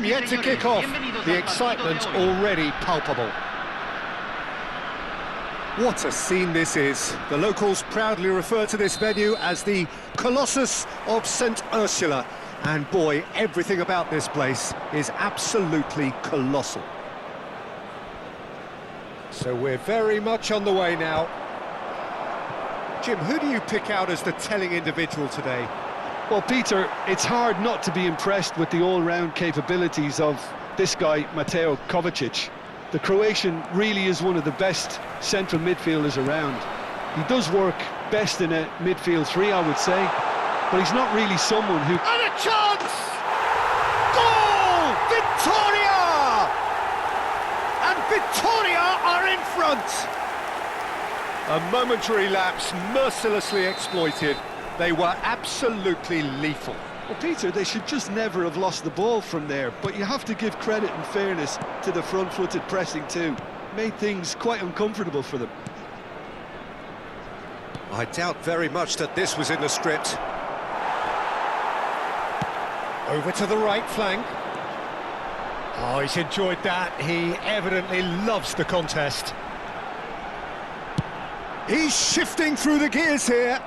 time yet to kick off. The excitement already palpable. What a scene this is. The locals proudly refer to this venue as the Colossus of St. Ursula. And boy, everything about this place is absolutely colossal. So we're very much on the way now. Jim, who do you pick out as the telling individual today? Well, Peter, it's hard not to be impressed with the all-round capabilities of this guy, Mateo Kovacic. The Croatian really is one of the best central midfielders around. He does work best in a midfield three, I would say, but he's not really someone who... And a chance! Goal! Victoria! And Victoria are in front! A momentary lapse mercilessly exploited. They were absolutely lethal. Well, Peter, they should just never have lost the ball from there, but you have to give credit and fairness to the front-footed pressing too. Made things quite uncomfortable for them. I doubt very much that this was in the script. Over to the right flank. Oh, he's enjoyed that. He evidently loves the contest. He's shifting through the gears here.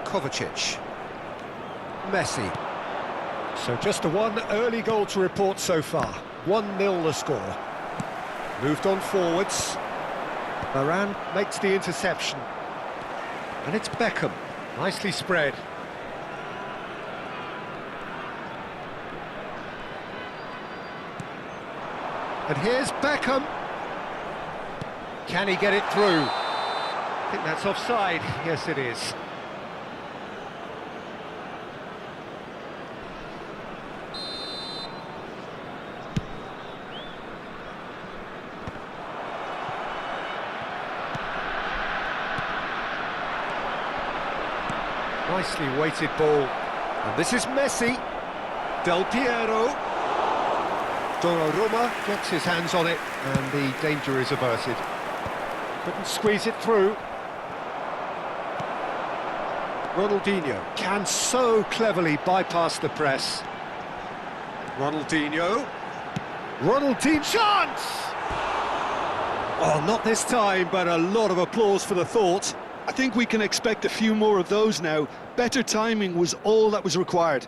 Kovacic. Messi. So just the one early goal to report so far. 1-0 the score. Moved on forwards. Varane makes the interception. And it's Beckham. Nicely spread. And here's Beckham. Can he get it through? I think that's offside. Yes, it is. Nicely weighted ball. And this is Messi. Del Piero. Donnarumma gets his hands on it, and the danger is averted. Couldn't squeeze it through. Ronaldinho can so cleverly bypass the press. Ronaldinho. Chance! Oh, not this time, but a lot of applause for the thought. I think we can expect a few more of those now. Better timing was all that was required.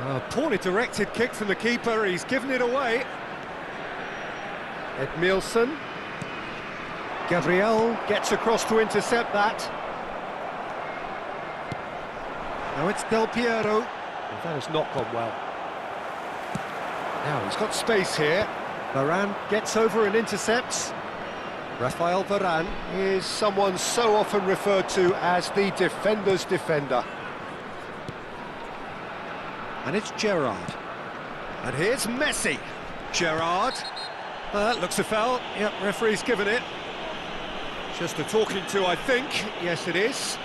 A poorly directed kick from the keeper, he's given it away. Edmilson. Gabriel gets across to intercept that. Now it's Del Piero. Well, that has not gone well. Now he's got space here. Varane gets over and intercepts. Rafael Varane is someone so often referred to as the defender's defender. And it's Gerrard. And here's Messi. Gerrard. Looks a foul. Yep, referee's given it. Just a talking to, I think. Yes, it is.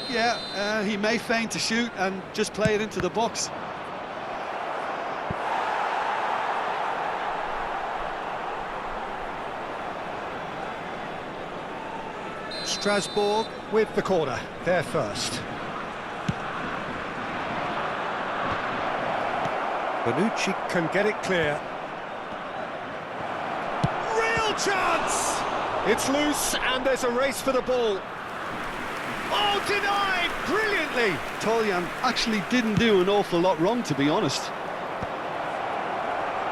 Yeah, he may feign to shoot and just play it into the box. Strasbourg with the corner. They're first. Bonucci can get it clear. Real chance! It's loose and there's a race for the ball. Oh, denied! Brilliantly! Toljan actually didn't do an awful lot wrong, to be honest.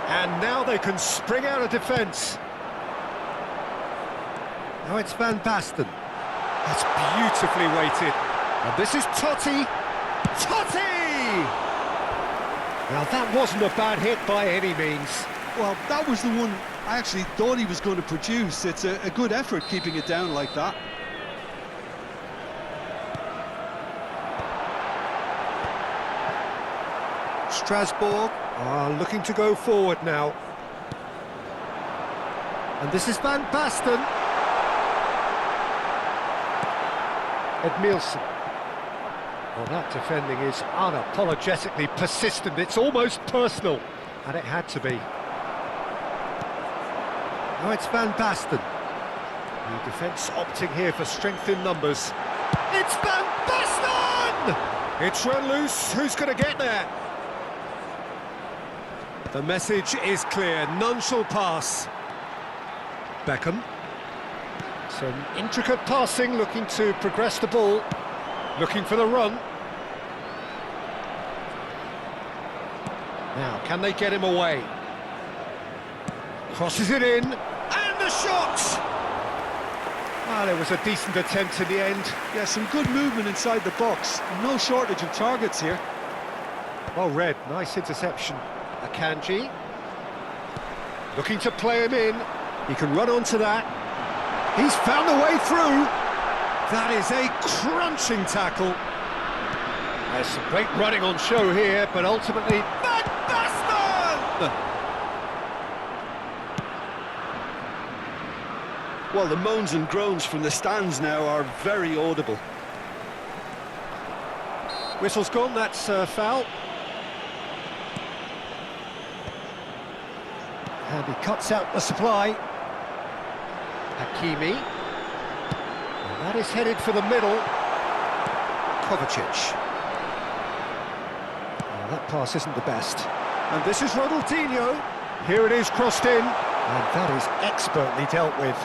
And now they can spring out of defence. Now it's Van Basten. That's beautifully weighted. And this is Totti. Totti! Now that wasn't a bad hit by any means. Well, that was the one I actually thought he was going to produce. It's a good effort keeping it down like that. Strasbourg are looking to go forward now. And this is Van Basten. Edmilson. Well, that defending is unapologetically persistent. It's almost personal, and it had to be. Now it's Van Basten. The defence opting here for strength in numbers. It's Van Basten! It's run loose. Who's going to get there? The message is clear. None shall pass. Beckham. Some intricate passing, looking to progress the ball. Looking for the run. Now, can they get him away? Crosses it in. And the shot! Well, it was a decent attempt in the end. Yeah, some good movement inside the box. No shortage of targets here. Well read, nice interception. Akanji. Looking to play him in. He can run onto that. He's found a way through. That is a crunching tackle. There's some great running on show here, but ultimately... Van Basten! Well, the moans and groans from the stands now are very audible. Whistle's gone, that's a foul. And he cuts out the supply. Hakimi. And that is headed for the middle. Kovacic. Well, that pass isn't the best. And this is Ronaldinho. Here it is, crossed in. And that is expertly dealt with.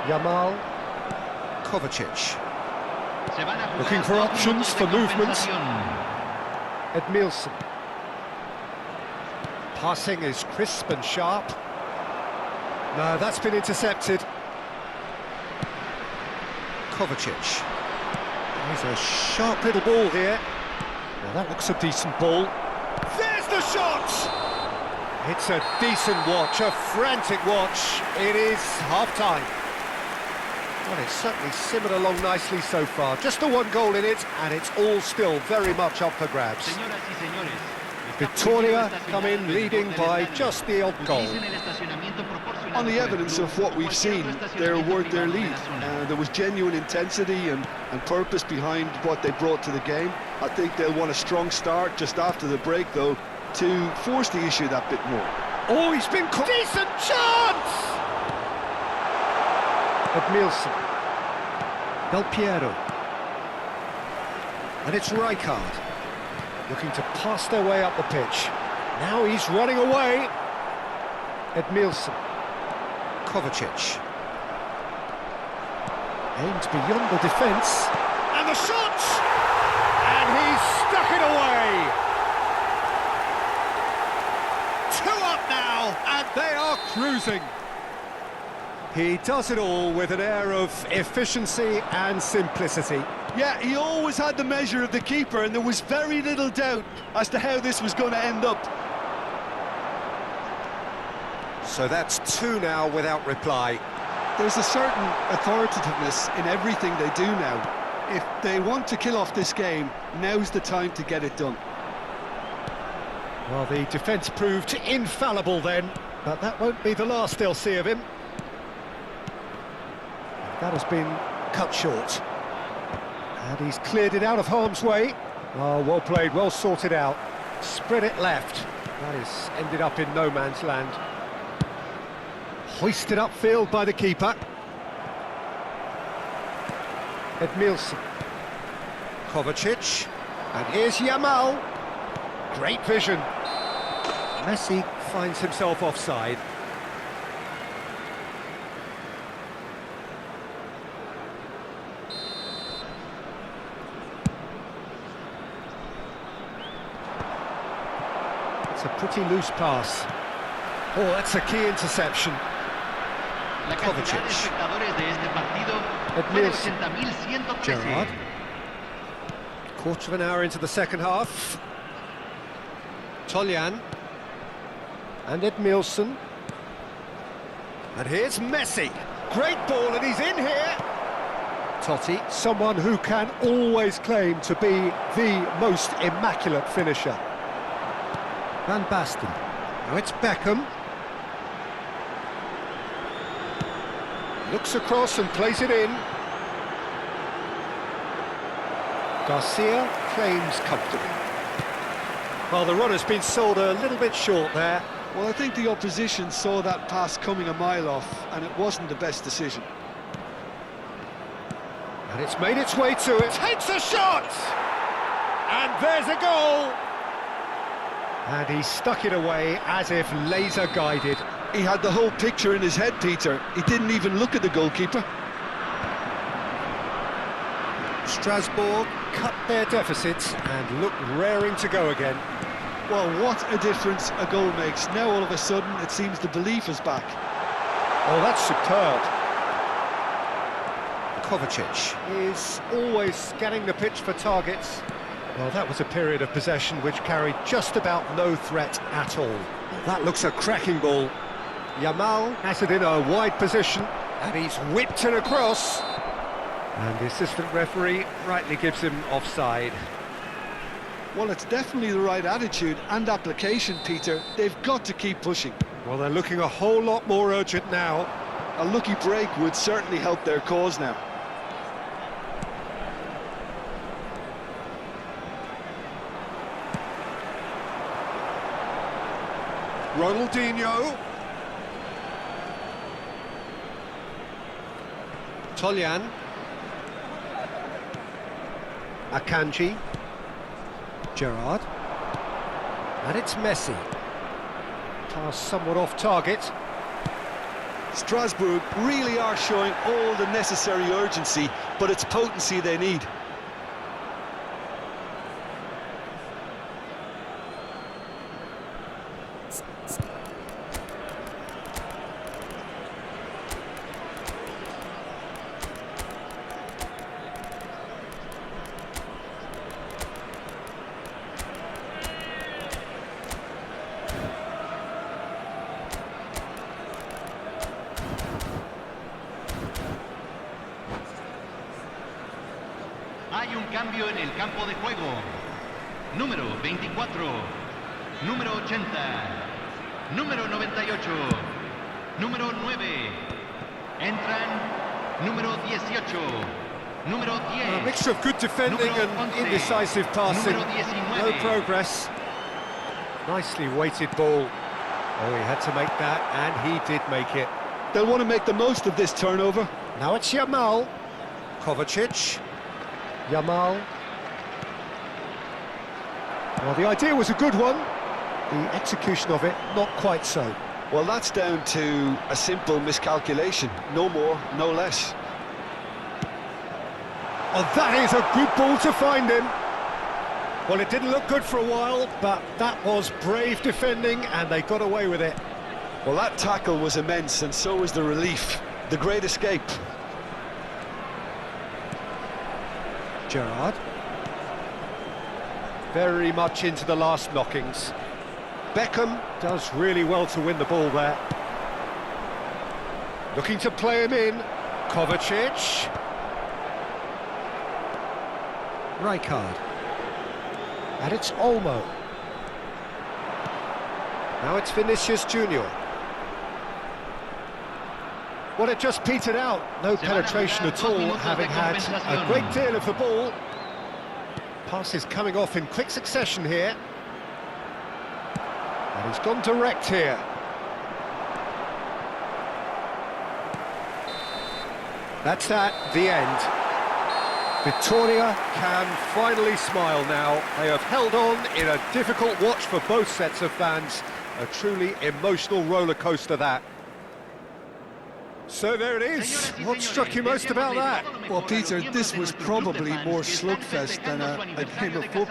Yamal. Kovacic. Looking for options for movement. Edmilson. Passing is crisp and sharp. No, that's been intercepted. Kovacic. There's a sharp little ball here. Well, that looks a decent ball. There's the shot! It's a decent watch, a frantic watch. It is half-time. Well, it's certainly simmered along nicely so far. Just the one goal in it, and it's all still very much up for grabs. Victoria come in leading by just the odd goal. On the evidence of what we've seen, they're worth their lead. There was genuine intensity and purpose behind what they brought to the game. I think they'll want a strong start just after the break, though, to force the issue that bit more. Oh, he's been caught! Decent chance! Edmilson. Del Piero. And it's Rijkaard. Looking to pass their way up the pitch. Now he's running away. Edmilson. Kovacic. Aimed beyond the defence. And the shot! And he's stuck it away! 2 up now, and they are cruising. He does it all with an air of efficiency and simplicity. Yeah, he always had the measure of the keeper, and there was very little doubt as to how this was going to end up. So that's 2 now without reply. There's a certain authoritativeness in everything they do now. If they want to kill off this game, now's the time to get it done. Well, the defence proved infallible then, but that won't be the last they'll see of him. That has been cut short. And he's cleared it out of harm's way. Oh, well played, well sorted out. Spread it left. That is ended up in no man's land. Hoisted upfield by the keeper. Edmilson. Kovacic. And here's Yamal. Great vision. Messi finds himself offside. It's a pretty loose pass. Oh, that's a key interception. Kovacic. Edmilson. Gerrard. Quarter of an hour into the second half. Toljan. And Edmilson. And here's Messi. Great ball, and he's in here. Totti, someone who can always claim to be the most immaculate finisher. Van Basten. Now it's Beckham. Looks across and plays it in. Garcia claims comfortably. Well, the run has been sold a little bit short there. Well, I think the opposition saw that pass coming a mile off, and it wasn't the best decision. And it's made its way to it. Takes a shot! And there's a goal! And he stuck it away as if laser-guided. He had the whole picture in his head, Peter. He didn't even look at the goalkeeper. Strasbourg cut their deficits and look raring to go again. Well, what a difference a goal makes. Now all of a sudden it seems the belief is back. Oh, that's superb. Kovacic is always scanning the pitch for targets. Well, that was a period of possession which carried just about no threat at all. That looks a cracking ball. Yamal has it in a wide position, and he's whipped it across. And the assistant referee rightly gives him offside. Well, it's definitely the right attitude and application, Peter. They've got to keep pushing. Well, they're looking a whole lot more urgent now. A lucky break would certainly help their cause now. Ronaldinho. Tolyan. Akanji. Gerrard. And it's Messi. Pass somewhat off target. Strasbourg really are showing all the necessary urgency, but it's potency they need. Hay un cambio en el campo de juego. Número 24, número 80, número 98, número 9. Entran número 18, número 10. A mixture of good defending and indecisive passing. No progress. Nicely weighted ball. Oh, he had to make that, and he did make it. They'll want to make the most of this turnover. Now it's Yamal. Kovacic. Yamal. Well, the idea was a good one. The execution of it, not quite so. Well, that's down to a simple miscalculation. No more, no less. Oh, that is a good ball to find him. Well, it didn't look good for a while, but that was brave defending, and they got away with it. Well, that tackle was immense, and so was the relief. The great escape. Gerrard. Very much into the last knockings. Beckham does really well to win the ball there. Looking to play him in. Kovacic. Rijkaard. And it's Olmo. Now it's Vinicius Junior. Well, it just petered out. No penetration at all, having had a great deal of the ball. Passes coming off in quick succession here. And he's gone direct here. That's that, the end. Vitoria can finally smile now. They have held on in a difficult watch for both sets of fans. A truly emotional roller coaster, that. So there it is. What struck you most about that? Well, Peter, this was probably more slugfest than a game of football.